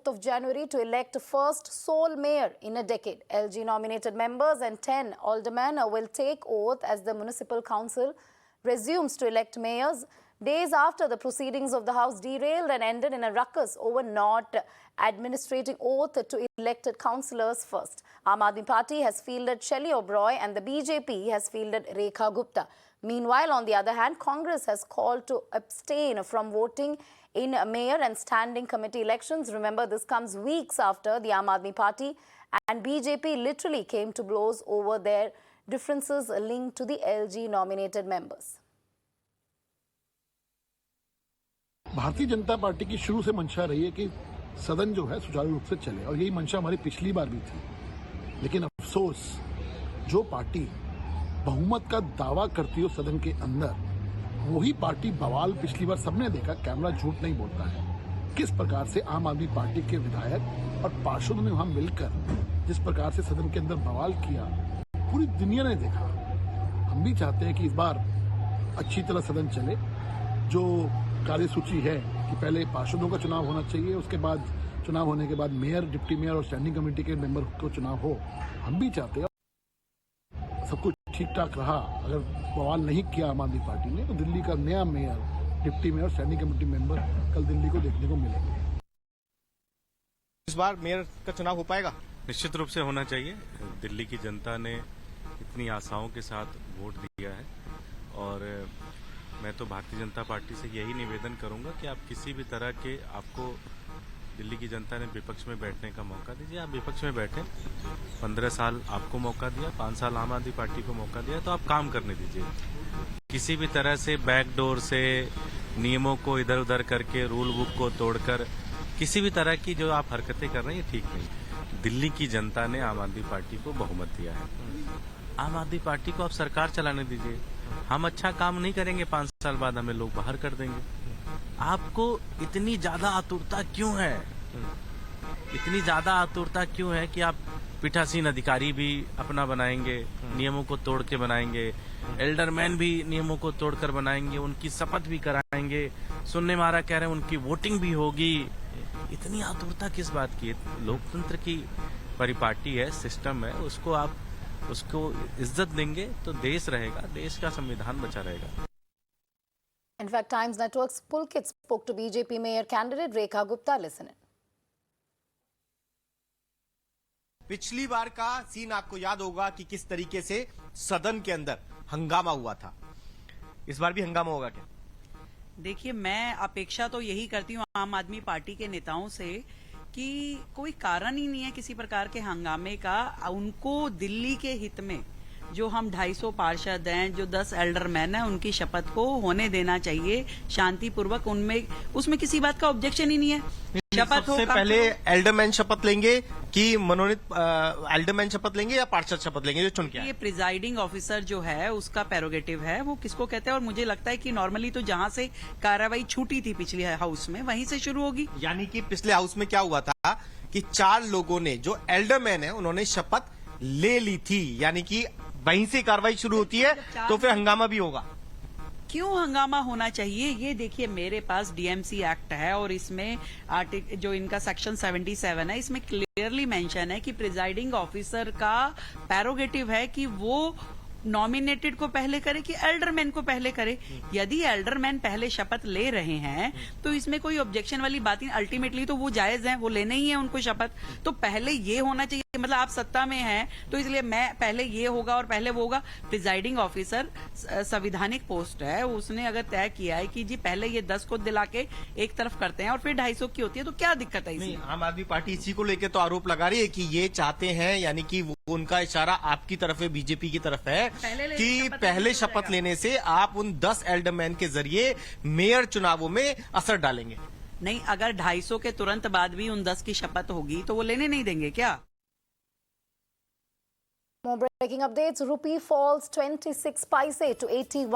4th of January to elect first sole mayor in a decade. LG nominated members and 10 aldermen will take oath as the municipal council resumes to elect mayors days after the proceedings of the House derailed and ended in a ruckus over not administrating oath to elected councillors first. Aam Aadmi Party has fielded Shelley Oberoi and the BJP has fielded Rekha Gupta. Meanwhile, on the other hand, Congress has called to abstain from voting in mayor and standing committee elections. Remember, this comes weeks after the Aam Aadmi Party and BJP literally came to blows over their differences linked to the LG nominated members. Bharatiya Janata party की शुरू से मंशा रही है कि सदन जो है सुचारू रूप से चले और यही मंशा हमारी पिछली बार भी थी। लेकिन अफसोस, जो पार्टी बहुमत का दावा करती हो सदन के अंदर, वही पार्टी बवाल पिछली बार सबने देखा, कैमरा झूठ नहीं बोलता है। किस प्रकार से आम आदमी पार्टी के विधायक और पार्षदों ने वहां मिलकर जिस प्रकार से सदन के अंदर बवाल किया, पूरी दुनिया ने देखा। हम भी चाहते हैं कि इस बार अच्छी तरह सदन चले। जो कार्यसूची है कि पहले पार्षदों का चुनाव होना चाहिए, उसके बाद चुनाव होने के बाद मेयर, डिप्टी मेयर और स्टैंडिंग कमेटी के मेंबर को चुनाव हो, हम भी चाहते हैं। सब कुछ ठीक ठाक रहा। अगर बवाल नहीं किया आम आदमी पार्टी ने, तो दिल्ली का नया mayor, deputy mayor, standing committee member कल दिल्ली को देखने को मिलेंगे। इस बार मेयर का चुनाव हो पाएगा? निश्चित रूप से होना चाहिए। दिल्ली की जनता ने इतनी आशाओं के साथ वोट दिया है और मैं तो भारतीय जनता पार्टी से यही निवेदन करूंगा कि आप किसी भी तरह के, आपको दिल्ली की जनता ने विपक्ष में बैठने का मौका दीजिए, आप विपक्ष में बैठे। 15 साल आपको मौका दिया, 5 साल आम आदमी पार्टी को मौका दिया, तो आप काम करने दीजिए। किसी भी तरह से बैकडोर से नियमों को इधर उधर करके, रूल बुक को तोड़कर किसी भी तरह की जो आप हरकतें कर रहे हैं, ये ठीक नहीं। दिल्ली की जनता ने आम आदमी पार्टी को बहुमत दिया है। आम आदमी पार्टी को आप सरकार चलाने दीजिए। हम अच्छा काम नहीं करेंगे, 5 साल बाद हमें लोग बाहर कर देंगे। आपको इतनी ज्यादा आतुरता क्यों है? इतनी ज्यादा आतुरता क्यों है कि आप पीठासीन अधिकारी भी अपना बनाएंगे, नियमों को तोड़ के बनाएंगे, एल्डरमैन भी नियमों को तोड़कर बनाएंगे, उनकी शपथ भी कराएंगे, सुनने में आ रहा कह रहे हैं उनकी वोटिंग भी होगी। इतनी आतुरता किस बात की है? लोकतंत्र की परिपाटी है, सिस्टम है, उसको इज्जत देंगे तो देश रहेगा, देश का संविधान बचा रहेगा। In fact, Times Network's Pulkit spoke to BJP mayor candidate Rekha Gupta. Listen in. पिछली बार का सीन आपको याद होगा कि किस तरीके से सदन के अंदर हंगामा हुआ था। इस बार भी हंगामा होगा क्या? देखिए, मैं अपेक्षा तो यही करती हूँ आम आदमी पार्टी के नेताओं से कि कोई कारण ही नहीं है किसी प्रकार के हंगामे का। उनको दिल्ली के हित में जो हम 250 पार्षद हैं, जो 10 एल्डरमैन हैं, उनकी शपथ को होने देना चाहिए शांतिपूर्वक। उसमें किसी बात का ऑब्जेक्शन ही नहीं है। शपथ सबसे पहले एल्डरमैन शपथ लेंगे कि मनोनीत एल्डरमैन शपथ लेंगे या पार्षद शपथ लेंगे जो चुन के? ये प्रिजाइडिंग ऑफिसर जो है उसका प्रेरोगेटिव है, वो किसको कहते हैं। और मुझे लगता है कि नॉर्मली तो जहां से कार्रवाई छूटी थी पिछले हाउस में, वहीं से शुरू होगी। यानी कि पिछले हाउस में क्या हुआ था कि 4 लोगों ने, जो एल्डरमैन है, उन्होंने शपथ ले ली थी, यानी कि वहीं से कार्रवाई शुरू होती है, तो फिर हंगामा भी होगा। क्यों हंगामा होना चाहिए? ये देखिए, मेरे पास डीएमसी एक्ट है और इसमें जो इनका सेक्शन 77 है, इसमें क्लियरली मेंशन है कि प्रिजाइडिंग ऑफिसर का प्रेरोगेटिव है कि वो नॉमिनेटेड को पहले करे कि एल्डरमैन को पहले करे। यदि एल्डरमैन पहले शपथ ले रहे हैं तो इसमें कोई ऑब्जेक्शन वाली बात नहीं। अल्टीमेटली तो वो जायज है, वो लेने ही है उनको शपथ। तो पहले ये होना चाहिए, मतलब आप सत्ता में हैं तो इसलिए मैं पहले ये होगा और पहले वो होगा। प्रिजाइडिंग ऑफिसर संवैधानिक पोस्ट है, उसने अगर तय किया है कि जी पहले ये 10 को दिला के एक तरफ करते हैं और फिर 250 की होती है, तो क्या दिक्कत है इसमें? आम आदमी पार्टी इसी को लेकर तो आरोप लगा रही है कि ये चाहते हैं, यानी कि उनका इशारा आपकी तरफ है, बीजेपी की तरफ है, कि पहले शपथ लेने से आप उन 10 एल्डरमैन के जरिए मेयर चुनावों में असर डालेंगे। नहीं, अगर 250 के तुरंत बाद भी उन 10 की शपथ होगी तो वो लेने नहीं देंगे क्या? More breaking updates. Rupee falls 26 paise to 81